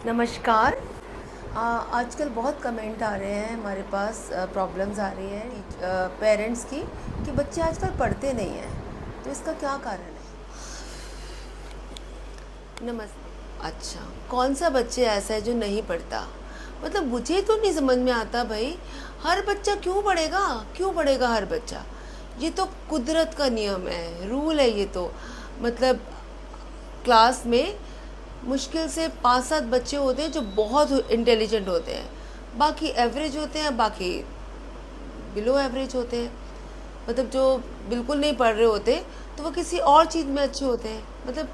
नमस्कार। आजकल बहुत कमेंट आ रहे हैं हमारे पास, प्रॉब्लम्स आ रही हैं पेरेंट्स की कि बच्चे आजकल पढ़ते नहीं हैं, तो इसका क्या कारण है? नमस्ते। अच्छा, कौन सा बच्चे ऐसा है जो नहीं पढ़ता? मतलब मुझे तो नहीं समझ में आता भाई, हर बच्चा क्यों पढ़ेगा? क्यों पढ़ेगा हर बच्चा? ये तो कुदरत का नियम है, रूल है ये तो। मतलब क्लास में मुश्किल से 5-7 बच्चे होते हैं जो बहुत इंटेलिजेंट होते हैं, बाकी एवरेज होते हैं, बाकी बिलो एवरेज होते हैं। मतलब जो बिल्कुल नहीं पढ़ रहे होते तो वो किसी और चीज़ में अच्छे होते हैं। मतलब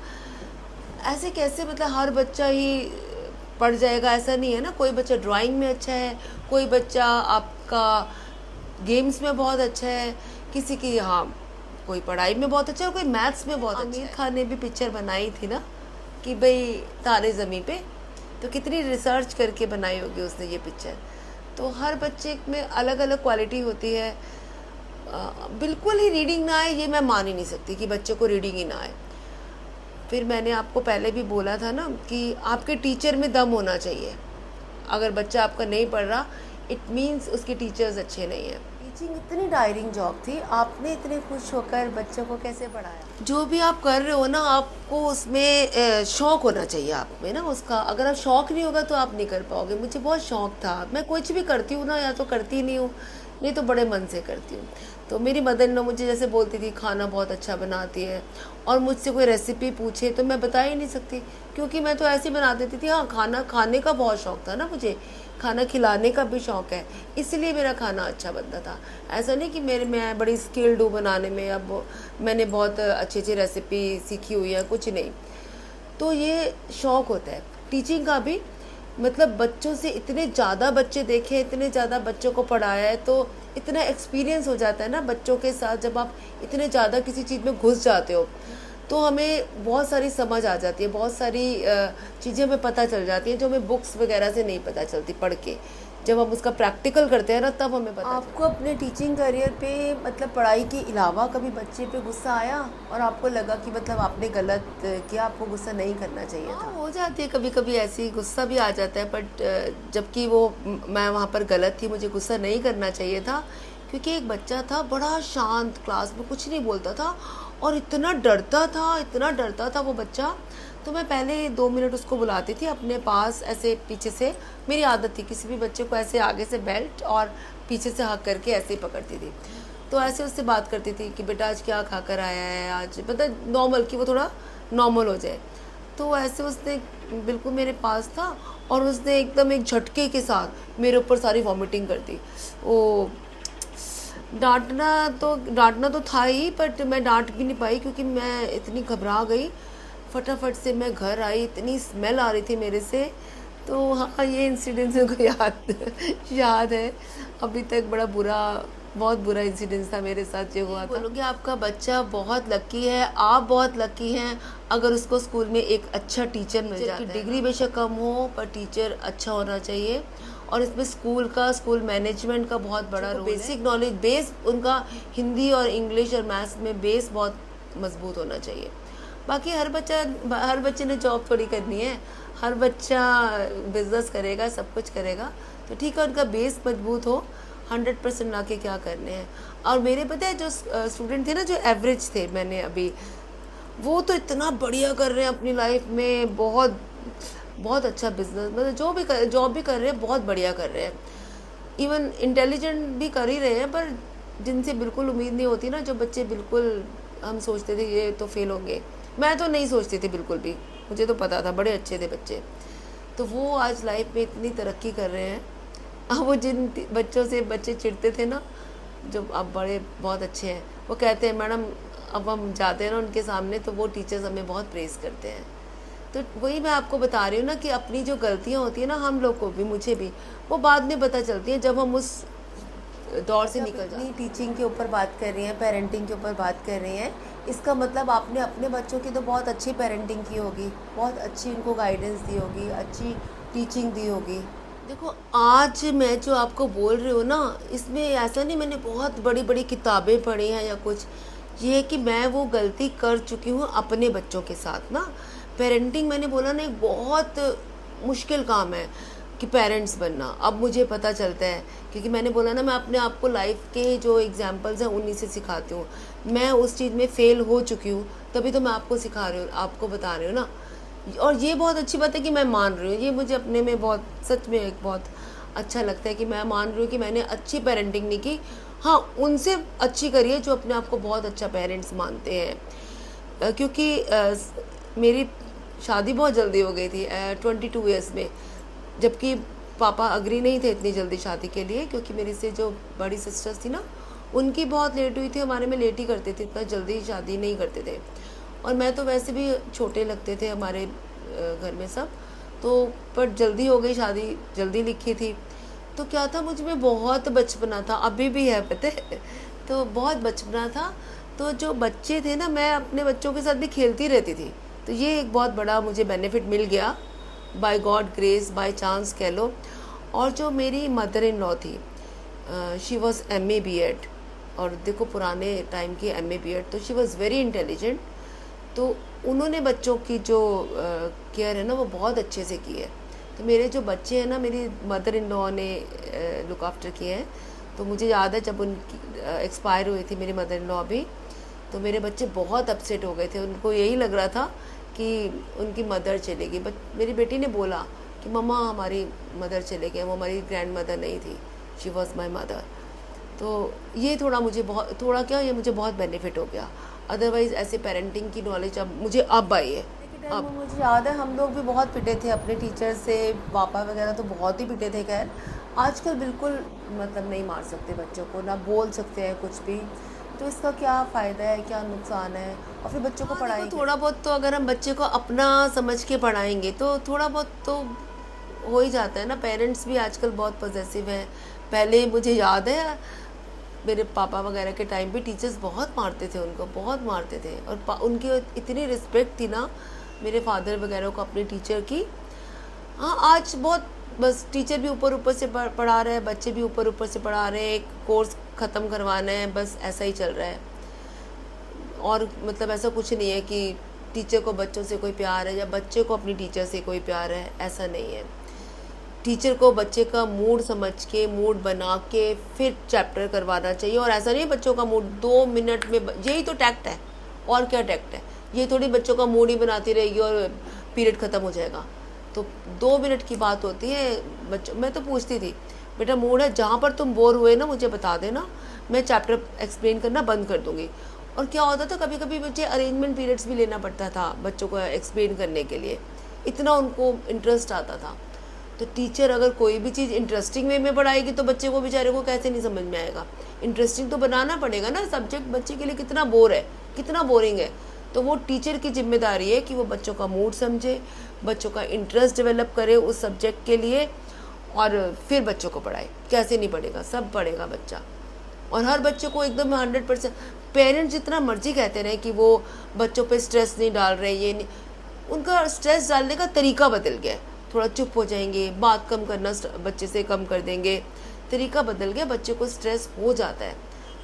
ऐसे कैसे, मतलब हर बच्चा ही पढ़ जाएगा ऐसा नहीं है ना। कोई बच्चा ड्राइंग में अच्छा है, कोई बच्चा आपका गेम्स में बहुत अच्छा है, किसी की हाँ कोई पढ़ाई में बहुत अच्छा है और कोई मैथ्स में बहुत अच्छा है। आमिर खान ने भी पिक्चर बनाई थी ना कि भाई तारे ज़मीं पे, तो कितनी रिसर्च करके बनाई होगी उसने ये पिक्चर। तो हर बच्चे में अलग अलग क्वालिटी होती है। बिल्कुल ही रीडिंग ना आए ये मैं मान ही नहीं सकती कि बच्चे को रीडिंग ही ना आए। फिर मैंने आपको पहले भी बोला था ना कि आपके टीचर में दम होना चाहिए। अगर बच्चा आपका नहीं पढ़ रहा, इट मीन्स उसके टीचर्स अच्छे नहीं हैं। टीचिंग इतनी टायरिंग जॉब थी, आपने इतने खुश होकर बच्चों को कैसे पढ़ाया? जो भी आप कर रहे हो ना, आपको उसमें शौक होना चाहिए आप में ना उसका। अगर आप शौक नहीं होगा तो आप नहीं कर पाओगे। मुझे बहुत शौक था, मैं कुछ भी करती हूँ ना, या तो करती नहीं हूँ, नहीं तो बड़े मन से करती हूँ। तो मेरी मदर इन लॉ मुझे जैसे बोलती थी खाना बहुत अच्छा बनाती है, और मुझसे कोई रेसिपी पूछे तो मैं बता ही नहीं सकती, क्योंकि मैं तो ऐसे ही बना देती थी। हाँ, खाना खाने का बहुत शौक था ना मुझे, खाना खिलाने का भी शौक है, इसलिए मेरा खाना अच्छा बनता था। ऐसा नहीं कि मैं बड़ी स्किल्ड हूँ बनाने में, अब मैंने बहुत अच्छी अच्छी रेसिपी सीखी हुई है, कुछ नहीं। तो ये शौक होता है टीचिंग का भी। मतलब बच्चों से इतने ज़्यादा बच्चे देखे, इतने ज़्यादा बच्चों को पढ़ाया है, तो इतना एक्सपीरियंस हो जाता है ना बच्चों के साथ। जब आप इतने ज़्यादा किसी चीज़ में घुस जाते हो तो हमें बहुत सारी समझ आ जाती है, बहुत सारी चीज़ें हमें पता चल जाती हैं जो हमें बुक्स वगैरह से नहीं पता चलती पढ़ के। जब हम उसका प्रैक्टिकल करते हैं ना, तब हमें पता आपको अपने टीचिंग करियर पे, मतलब पढ़ाई के अलावा कभी बच्चे पे गुस्सा आया और आपको लगा कि मतलब आपने गलत किया, आपको गुस्सा नहीं करना चाहिए था? हो जाती है कभी कभी ऐसी, गुस्सा भी आ जाता है, बट जबकि वो मैं वहाँ पर गलत थी, मुझे गुस्सा नहीं करना चाहिए था। क्योंकि एक बच्चा था बड़ा शांत, क्लास में कुछ नहीं बोलता था और इतना डरता था, इतना डरता था वो बच्चा। तो मैं पहले 2 मिनट उसको बुलाती थी अपने पास, ऐसे पीछे से। मेरी आदत थी किसी भी बच्चे को ऐसे आगे से बेल्ट और पीछे से हक करके ऐसे ही पकड़ती थी। तो ऐसे उससे बात करती थी कि बेटा आज क्या खा कर आया है, आज मतलब नॉर्मल, कि वो थोड़ा नॉर्मल हो जाए। तो ऐसे उसने बिल्कुल मेरे पास था और उसने एकदम एक झटके के साथ मेरे ऊपर सारी वॉमिटिंग कर दी। वो डांटना तो था ही, बट मैं डांट भी नहीं पाई क्योंकि मैं इतनी घबरा गई। फटाफट से मैं घर आई, इतनी स्मेल आ रही थी मेरे से। तो हाँ, ये इंसिडेंस मेरे को याद है अभी तक। बहुत बुरा इंसिडेंस था मेरे साथ जो हुआ था। बोलोगे आपका बच्चा बहुत लकी है, आप बहुत लकी हैं अगर उसको स्कूल में एक अच्छा टीचर मिल जाता है। डिग्री बेशक कम हो, पर टीचर अच्छा होना चाहिए। और इसमें स्कूल मैनेजमेंट का बहुत बड़ा रोल है। बेसिक नॉलेज, बेस उनका हिंदी और इंग्लिश और मैथ्स में बेस बहुत मजबूत होना चाहिए। बाकी हर बच्चे ने जॉब थोड़ी करनी है, हर बच्चा बिजनेस करेगा, सब कुछ करेगा। तो ठीक है, उनका बेस मजबूत हो, 100% ला के क्या करने हैं। और मेरे पता है जो स्टूडेंट थे ना, जो एवरेज थे, मैंने अभी, वो तो इतना बढ़िया कर रहे हैं अपनी लाइफ में, बहुत बहुत अच्छा बिजनेस, मतलब जॉब भी कर रहे हैं, बहुत बढ़िया कर रहे हैं। इवन इंटेलिजेंट भी कर ही रहे हैं, पर जिनसे बिल्कुल उम्मीद नहीं होती ना, जो बच्चे बिल्कुल हम सोचते थे ये तो फेल होंगे, मैं तो नहीं सोचती थी बिल्कुल भी, मुझे तो पता था बड़े अच्छे थे बच्चे। तो वो आज लाइफ में इतनी तरक्की कर रहे हैं। अब वो जिन बच्चों से बच्चे चिढ़ते थे ना, जो अब बड़े बहुत अच्छे हैं, वो कहते हैं मैडम, अब हम जाते हैं ना उनके सामने तो वो टीचर्स हमें बहुत प्रेज़ करते हैं। तो वही मैं आपको बता रही हूँ ना कि अपनी जो गलतियाँ होती हैं ना, हम लोग को भी, मुझे भी, वो बाद में पता चलती हैं जब हम उस दौर से निकल जाते हैं। टीचिंग के ऊपर बात कर रही हैं, पेरेंटिंग के ऊपर बात कर रही हैं, इसका मतलब आपने अपने बच्चों की तो बहुत अच्छी पेरेंटिंग की होगी, बहुत अच्छी उनको गाइडेंस दी होगी, अच्छी टीचिंग दी होगी। देखो, आज मैं जो आपको बोल रही हूँ ना, इसमें ऐसा नहीं मैंने बहुत बड़ी बड़ी किताबें पढ़ी हैं या कुछ, ये है कि मैं वो गलती कर चुकी हूँ अपने बच्चों के साथ ना। पेरेंटिंग मैंने बोला ना, एक बहुत मुश्किल काम है कि पेरेंट्स बनना। अब मुझे पता चलता है, क्योंकि मैंने बोला ना, मैं अपने आप को लाइफ के जो एग्जांपल्स हैं उन्हीं से सिखाती हूँ। मैं उस चीज़ में फ़ेल हो चुकी हूँ, तभी तो मैं आपको सिखा रही हूँ, आपको बता रही हूँ ना। और ये बहुत अच्छी बात है कि मैं मान रही हूँ, ये मुझे अपने में बहुत, सच में एक बहुत अच्छा लगता है कि मैं मान रही हूँ कि मैंने अच्छी पेरेंटिंग नहीं की। हाँ, उनसे अच्छी करी है जो अपने आप को बहुत अच्छा पेरेंट्स मानते हैं। क्योंकि मेरी शादी बहुत जल्दी हो गई थी, 22 ईयर्स में, जबकि पापा अग्री नहीं थे इतनी जल्दी शादी के लिए, क्योंकि मेरी से जो बड़ी सिस्टर्स थी ना, उनकी बहुत लेट हुई थी, हमारे में लेट ही करते थे, इतना जल्दी शादी नहीं करते थे। और मैं तो वैसे भी छोटे लगते थे हमारे घर में सब, तो पर जल्दी हो गई शादी, जल्दी लिखी थी। तो क्या था, मुझ में बहुत बचपना था, अभी भी है पता है, तो बहुत बचपना था। तो जो बच्चे थे ना, मैं अपने बच्चों के साथ भी खेलती रहती थी। तो ये एक बहुत बड़ा मुझे बेनिफिट मिल गया, by God grace, by chance कह लो। और जो मेरी मदर इन लॉ थी, शी वॉज MA B.Ed, और देखो पुराने टाइम की MA B.Ed, तो शी वॉज़ वेरी इंटेलिजेंट। तो उन्होंने बच्चों की जो केयर है ना, वो बहुत अच्छे से की है। तो मेरे जो बच्चे हैं ना, मेरी मदर इन लॉ ने लुक आफ्टर किए हैं। तो मुझे याद है जब उनकी एक्सपायर हुई थी मेरी मदर इन लॉ भी, तो मेरे बच्चे बहुत अपसेट हो गए थे। उनको यही लग रहा था कि उनकी मदर चली गई। बट मेरी बेटी ने बोला कि मम्मा हमारी मदर चले गए, वो हमारी ग्रैंड मदर नहीं थी, शी वॉज माई मदर। तो ये थोड़ा मुझे बहुत, थोड़ा क्या, ये मुझे बहुत बेनिफिट हो गया। अदरवाइज़ ऐसे पेरेंटिंग की नॉलेज अब मुझे अब आई है। अब मुझे याद है हम लोग भी बहुत पिटे थे अपने टीचर से, पापा वगैरह तो बहुत ही पिटे थे। खैर आजकल बिल्कुल मतलब नहीं मार सकते बच्चों को, ना बोल सकते हैं कुछ भी। तो इसका क्या फ़ायदा है, क्या नुकसान है? और फिर बच्चों को पढ़ाई, थोड़ा बहुत तो अगर हम बच्चे को अपना समझ के पढ़ाएंगे तो थोड़ा बहुत तो हो ही जाता है ना। पेरेंट्स भी आजकल बहुत पॉजेसिव हैं। पहले मुझे याद है मेरे पापा वगैरह के टाइम भी टीचर्स बहुत मारते थे, उनको बहुत मारते थे। और उनकी इतनी रिस्पेक्ट थी ना मेरे फादर वगैरह को अपने टीचर की। हाँ, आज बहुत बस टीचर भी ऊपर ऊपर से पढ़ा रहे हैं, बच्चे भी ऊपर ऊपर से पढ़ा रहे हैं, एक कोर्स ख़त्म करवाना है, बस ऐसा ही चल रहा है। और मतलब ऐसा कुछ नहीं है कि टीचर को बच्चों से कोई प्यार है या बच्चे को अपनी टीचर से कोई प्यार है, ऐसा नहीं है। टीचर को बच्चे का मूड समझ के, मूड बना के फिर चैप्टर करवाना चाहिए। और ऐसा नहीं है बच्चों का मूड 2 मिनट में, यही तो टैक्ट है, और क्या टैक्ट है? ये थोड़ी बच्चों का मूड ही बनाती रहेगी और पीरियड ख़त्म हो जाएगा। तो 2 मिनट की बात होती है बच्चों। मैं तो पूछती थी, बेटा मूड है, जहाँ पर तुम बोर हुए ना मुझे बता देना, मैं चैप्टर एक्सप्लेन करना बंद कर दूँगी। और क्या होता था, कभी कभी मुझे अरेंजमेंट पीरियड्स भी लेना पड़ता था बच्चों को एक्सप्लेन करने के लिए, इतना उनको इंटरेस्ट आता था। तो टीचर अगर कोई भी चीज़ इंटरेस्टिंग वे में पढ़ाएगी तो बच्चे को, बेचारे को कैसे नहीं समझ में आएगा? इंटरेस्टिंग तो बनाना पड़ेगा ना। सब्जेक्ट बच्चे के लिए कितना बोर है, कितना बोरिंग है। तो वो टीचर की जिम्मेदारी है कि वो बच्चों का मूड समझे, बच्चों का इंटरेस्ट डेवलप करे उस सब्जेक्ट के लिए, और फिर बच्चों को पढ़ाए। कैसे नहीं पढ़ेगा? सब पढ़ेगा बच्चा। और हर बच्चे को एकदम 100%, पेरेंट्स जितना मर्जी कहते रहे कि वो बच्चों पे स्ट्रेस नहीं डाल रहे, ये नहीं, उनका स्ट्रेस डालने का तरीका बदल गया है। थोड़ा चुप हो जाएंगे, बात कम करना बच्चे से कम कर देंगे, तरीका बदल गया, बच्चे को स्ट्रेस हो जाता है।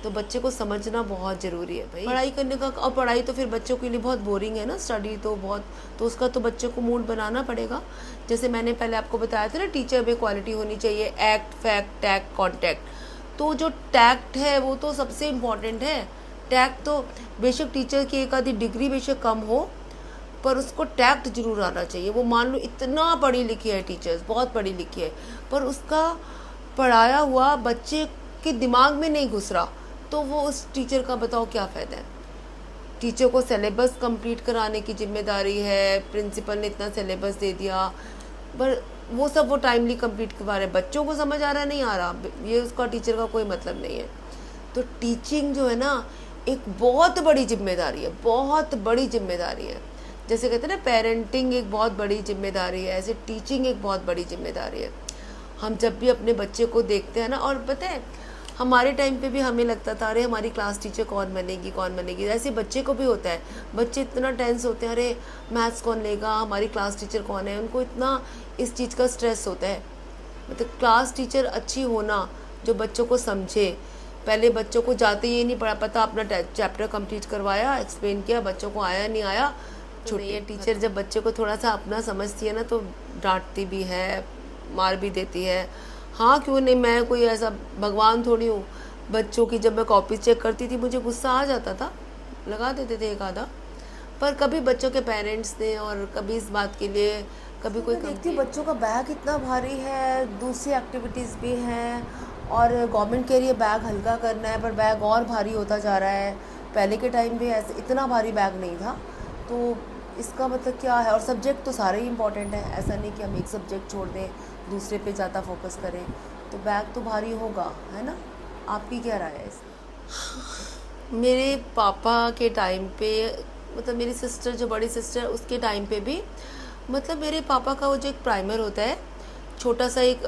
तो बच्चे को समझना बहुत ज़रूरी है भाई, पढ़ाई करने का। और पढ़ाई तो फिर बच्चों के लिए बहुत बोरिंग है ना, स्टडी तो बहुत, तो उसका तो बच्चे को मूड बनाना पड़ेगा। जैसे मैंने पहले आपको बताया था ना, टीचर में क्वालिटी होनी चाहिए, एक्ट, फैक्ट, टैक्ट, कॉन्टैक्ट। तो जो टैक्ट है वो तो सबसे इम्पॉर्टेंट है। टैक्ट तो बेशक टीचर की एक आधी डिग्री बेशक कम हो, पर उसको टैक्ट जरूर आना चाहिए। वो मान लो इतना पढ़ी लिखी है, टीचर्स बहुत पढ़ी लिखी है, पर उसका पढ़ाया हुआ बच्चे के दिमाग में नहीं घुस रहा, तो वो उस टीचर का बताओ क्या फ़ायदा है? टीचर को सिलेबस कंप्लीट कराने की जिम्मेदारी है, प्रिंसिपल ने इतना सिलेबस दे दिया, पर वो सब वो टाइमली कंप्लीट करवा रहे हैं, बच्चों को समझ आ रहा है नहीं आ रहा, ये उसका टीचर का कोई मतलब नहीं है। तो टीचिंग जो है ना, एक बहुत बड़ी जिम्मेदारी है, बहुत बड़ी जिम्मेदारी है। जैसे कहते हैं ना, पेरेंटिंग एक बहुत बड़ी जिम्मेदारी है, ऐसे टीचिंग एक बहुत बड़ी जिम्मेदारी है। हम जब भी अपने बच्चे को देखते हैं ना, और पता है हमारे टाइम पे भी हमें लगता था अरे हमारी क्लास टीचर कौन बनेगी, कौन बनेगी, ऐसे बच्चे को भी होता है। बच्चे इतना टेंस होते हैं, अरे मैथ्स कौन लेगा, हमारी क्लास टीचर कौन है, उनको इतना इस चीज़ का स्ट्रेस होता है। मतलब क्लास टीचर अच्छी होना जो बच्चों को समझे। पहले बच्चों को जाते ही नहीं पढ़ा पता, अपना चैप्टर कंप्लीट करवाया, एक्सप्लेन किया, बच्चों को आया नहीं आया, छोटी है टीचर जब बच्चे को थोड़ा सा अपना समझती है ना तो डांटती भी है, मार भी देती है। हाँ क्यों नहीं, मैं कोई ऐसा भगवान थोड़ी हूँ। बच्चों की जब मैं कॉपी चेक करती थी मुझे गुस्सा आ जाता था, लगा देते थे एक आधा, पर कभी बच्चों के पेरेंट्स ने और कभी इस बात के लिए कभी कोई देखती हूँ बच्चों का बैग इतना भारी है, दूसरी एक्टिविटीज़ भी हैं, और गवर्नमेंट कह रही है बैग हल्का करना है, पर बैग और भारी होता जा रहा है। पहले के टाइम पे ऐसे इतना भारी बैग नहीं था। तो इसका मतलब क्या है? और सब्जेक्ट तो सारे ही इम्पोर्टेंट हैं, ऐसा नहीं कि हम एक सब्जेक्ट छोड़ दें, दूसरे पे ज़्यादा फोकस करें। तो बैग तो भारी होगा, है ना? आपकी क्या राय है इस? मेरे पापा के टाइम पे, मतलब मेरी सिस्टर जो बड़ी सिस्टर उसके टाइम पे भी, मतलब मेरे पापा का वो जो एक प्राइमर होता है, छोटा सा एक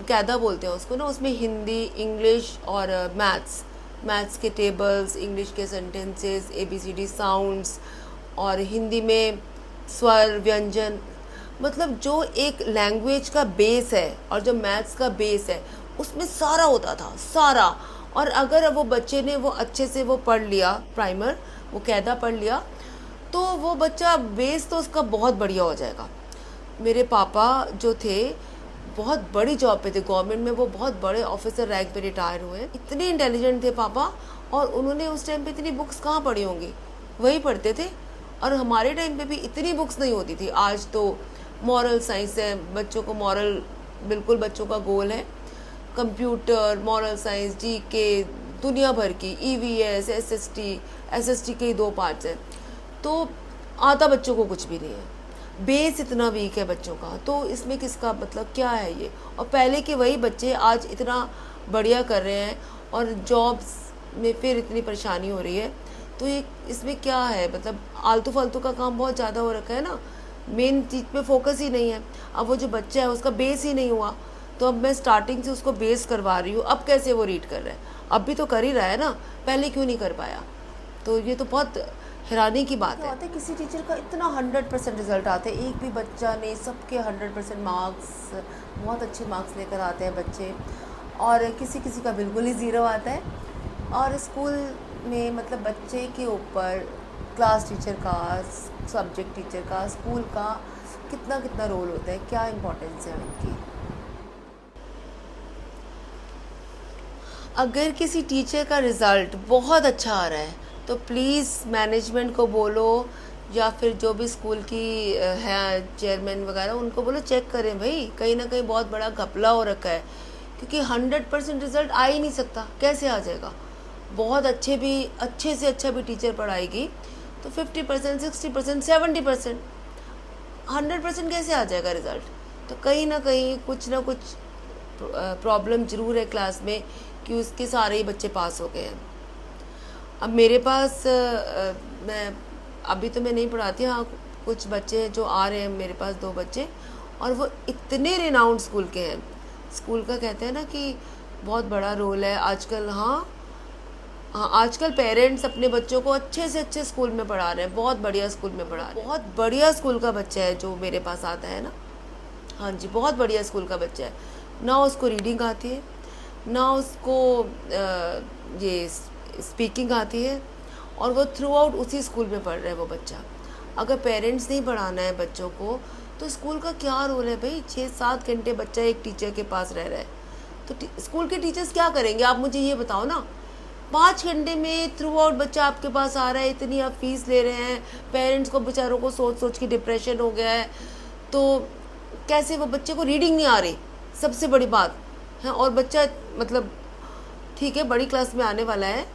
कैदा बोलते हैं उसको ना, उसमें हिंदी, इंग्लिश और मैथ्स के टेबल्स, इंग्लिश के सेंटेंसेस, ABCD साउंड्स, और हिंदी में स्वर व्यंजन, मतलब जो एक लैंग्वेज का बेस है और जो मैथ्स का बेस है उसमें सारा होता था, सारा। और अगर वो बच्चे ने वो अच्छे से वो पढ़ लिया प्राइमर, वो कैदा पढ़ लिया, तो वो बच्चा बेस तो उसका बहुत बढ़िया हो जाएगा। मेरे पापा जो थे बहुत बड़ी जॉब पे थे गवर्नमेंट में, वो बहुत बड़े ऑफिसर रैंक पे रिटायर हुए। इतने इंटेलिजेंट थे पापा, और उन्होंने उस टाइम पे इतनी बुक्स कहाँ पढ़ी होंगी, वही पढ़ते थे। और हमारे टाइम पे भी इतनी बुक्स नहीं होती थी। आज तो मॉरल साइंस है, बच्चों को मॉरल बिल्कुल बच्चों का गोल है, कंप्यूटर, मॉरल साइंस, GK, दुनिया भर की, EVS, SST के ही 2 पार्ट्स हैं। तो आता बच्चों को कुछ भी नहीं है, बेस इतना वीक है बच्चों का, तो इसमें किसका मतलब क्या है ये? और पहले के वही बच्चे आज इतना बढ़िया कर रहे हैं, और जॉब्स में फिर इतनी परेशानी हो रही है। तो ये इसमें क्या है? मतलब आलतू फालतू का काम बहुत ज़्यादा हो रखा है ना, मेन चीज़ पे फोकस ही नहीं है। अब वो जो बच्चा है उसका बेस ही नहीं हुआ, तो अब मैं स्टार्टिंग से उसको बेस करवा रही हूँ। अब कैसे वो रीड कर रहा है? अब भी तो कर ही रहा है ना, पहले क्यों नहीं कर पाया? तो ये तो बहुत हैरानी की बात है। आते किसी टीचर का इतना 100% रिजल्ट आते हैं, एक भी बच्चा नहीं, सबके 100% मार्क्स, बहुत अच्छे मार्क्स लेकर आते हैं बच्चे, और किसी किसी का बिल्कुल ही ज़ीरो आता है। और स्कूल में मतलब बच्चे के ऊपर क्लास टीचर का, सब्जेक्ट टीचर का, स्कूल का कितना कितना रोल होता है, क्या इम्पोर्टेंस है उनकी? अगर किसी टीचर का रिज़ल्ट बहुत अच्छा आ रहा है तो प्लीज़ मैनेजमेंट को बोलो, या फिर जो भी स्कूल की है चेयरमैन वगैरह, उनको बोलो चेक करें भाई, कहीं ना कहीं बहुत बड़ा घपला हो रखा है। क्योंकि 100% रिज़ल्ट आ ही नहीं सकता, कैसे आ जाएगा? बहुत अच्छे से अच्छा भी टीचर पढ़ाएगी तो 50%, 60%, 70%, 100% कैसे आ जाएगा रिज़ल्ट? तो कहीं ना कहीं कुछ ना कुछ प्रॉब्लम ज़रूर है क्लास में, कि उसके सारे ही बच्चे पास हो गए हैं। अब मेरे पास मैं अभी तो मैं नहीं पढ़ाती, हाँ कुछ बच्चे जो आ रहे हैं मेरे पास, 2 बच्चे, और वो इतने रिनाउंड स्कूल के हैं। स्कूल का कहते हैं ना कि बहुत बड़ा रोल है आजकल। हाँ हाँ, आजकल पेरेंट्स अपने बच्चों को अच्छे से अच्छे स्कूल में पढ़ा रहे हैं, बहुत बढ़िया स्कूल में पढ़ा रहे हैं। बहुत बढ़िया स्कूल का बच्चा है जो मेरे पास आता है ना, हाँ जी, बहुत बढ़िया स्कूल का बच्चा है। ना उसको रीडिंग आती है, ना उसको ये स्पीकिंग आती है, और वो थ्रू आउट उसी स्कूल में पढ़ रहा है वो बच्चा। अगर पेरेंट्स नहीं पढ़ाना है बच्चों को तो स्कूल का क्या रोल है भाई? 6-7 घंटे बच्चा एक टीचर के पास रह रहा है, तो स्कूल के टीचर्स क्या करेंगे? आप मुझे ये बताओ ना। 5 घंटे में थ्रू आउट बच्चा आपके पास आ रहा है, इतनी आप फीस ले रहे हैं, पेरेंट्स को बेचारों को सोच सोच के डिप्रेशन हो गया है, तो कैसे वो बच्चे को रीडिंग नहीं आ रही? सबसे बड़ी बात है। और बच्चा मतलब ठीक है बड़ी क्लास में आने वाला है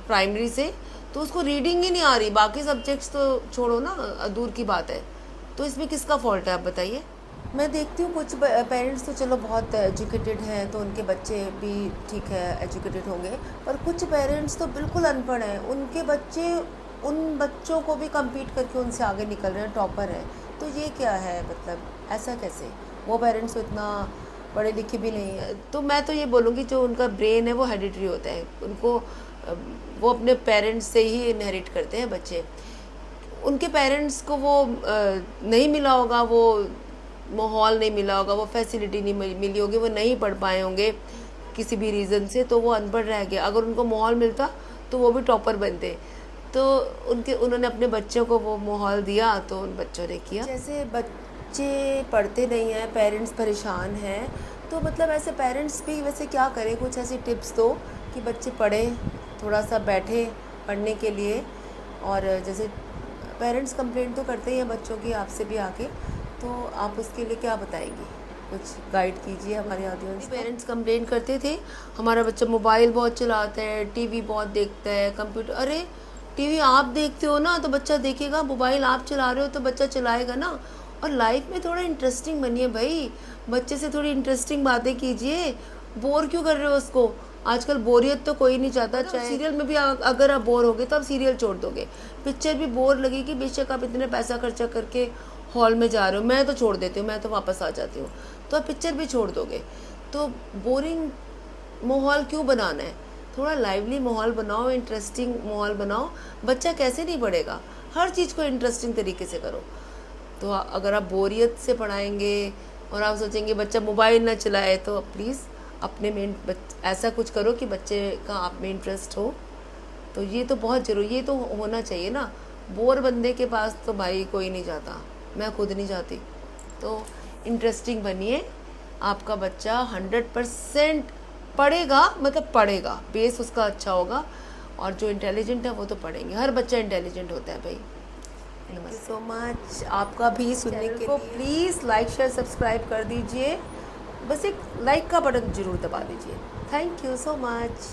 प्राइमरी से, तो उसको रीडिंग ही नहीं आ रही, बाकी सब्जेक्ट्स तो छोड़ो ना, दूर की बात है। तो इसमें किसका फॉल्ट है आप बताइए? मैं देखती हूँ कुछ पेरेंट्स तो चलो बहुत एजुकेटेड हैं, तो उनके बच्चे भी ठीक है एजुकेटेड होंगे, पर कुछ पेरेंट्स तो बिल्कुल अनपढ़ हैं, उनके बच्चे उन बच्चों को भी compete करके उनसे आगे निकल रहे हैं, टॉपर हैं। तो ये क्या है? मतलब ऐसा कैसे? वो पेरेंट्स तो इतना पढ़े लिखे भी नहीं है। तो मैं तो ये बोलूँगी जो उनका ब्रेन है वो हेरिडिटरी होता है, उनको वो अपने पेरेंट्स से ही इनहेरिट करते हैं बच्चे। उनके पेरेंट्स को वो नहीं मिला होगा, वो माहौल नहीं मिला होगा, वो फैसिलिटी नहीं मिली होगी, वो नहीं पढ़ पाए होंगे किसी भी रीज़न से, तो वो अनपढ़ रह गए। अगर उनको माहौल मिलता तो वो भी टॉपर बनते। तो उन्होंने अपने बच्चों को वो माहौल दिया तो उन बच्चों ने किया। जैसे बच्चे पढ़ते नहीं हैं, पेरेंट्स परेशान हैं, तो मतलब ऐसे पेरेंट्स भी वैसे क्या करें, कुछ ऐसी टिप्स दो कि बच्चे पढ़ें, थोड़ा सा बैठे पढ़ने के लिए। और जैसे पेरेंट्स कंप्लेंट तो करते ही हैं बच्चों की आपसे भी आके, तो आप उसके लिए क्या बताएंगी, कुछ गाइड कीजिए हमारे ऑडियंस को। पेरेंट्स कंप्लेन करते थे हमारा बच्चा मोबाइल बहुत चलाता है, टीवी बहुत देखता है, कंप्यूटर। अरे टीवी आप देखते हो ना तो बच्चा देखेगा, मोबाइल आप चला रहे हो तो बच्चा चलाएगा ना। और लाइफ में थोड़ा इंटरेस्टिंग बनिए भाई, बच्चे से थोड़ी इंटरेस्टिंग बातें कीजिए। बोर क्यों कर रहे हो उसको? आजकल बोरियत तो कोई नहीं चाहता। चाहे सीरियल में भी अगर आप बोर हो गए तो आप सीरियल छोड़ दोगे, पिक्चर भी बोर लगेगी, बेशक आप इतने पैसा खर्चा करके हॉल में जा रहे हो। मैं तो छोड़ देती हूँ, मैं तो वापस आ जाती हूँ, तो आप पिक्चर भी छोड़ दोगे। तो बोरिंग माहौल क्यों बनाना है? थोड़ा लाइवली माहौल बनाओ, इंटरेस्टिंग माहौल बनाओ। बच्चा कैसे नहीं पढ़ेगा? हर चीज़ को इंटरेस्टिंग तरीके से करो। तो अगर आप बोरियत से पढ़ाएंगे और आप सोचेंगे बच्चा मोबाइल ना चलाए, तो प्लीज़ अपने में ऐसा कुछ करो कि बच्चे का आप में इंटरेस्ट हो। तो ये तो बहुत ज़रूरी, ये तो होना चाहिए ना। बोर बंदे के पास तो भाई कोई नहीं जाता, मैं खुद नहीं जाती। तो इंटरेस्टिंग बनिए, आपका बच्चा 100% पढ़ेगा, मतलब पढ़ेगा, बेस उसका अच्छा होगा। और जो इंटेलिजेंट है वो तो पढ़ेंगे, हर बच्चा इंटेलिजेंट होता है भाई। थैंक यू सो मच आपका भी सुनने के को लिए। प्लीज़ लाइक शेयर सब्सक्राइब कर दीजिए, बस एक लाइक का बटन ज़रूर दबा दीजिए। Thank you so much.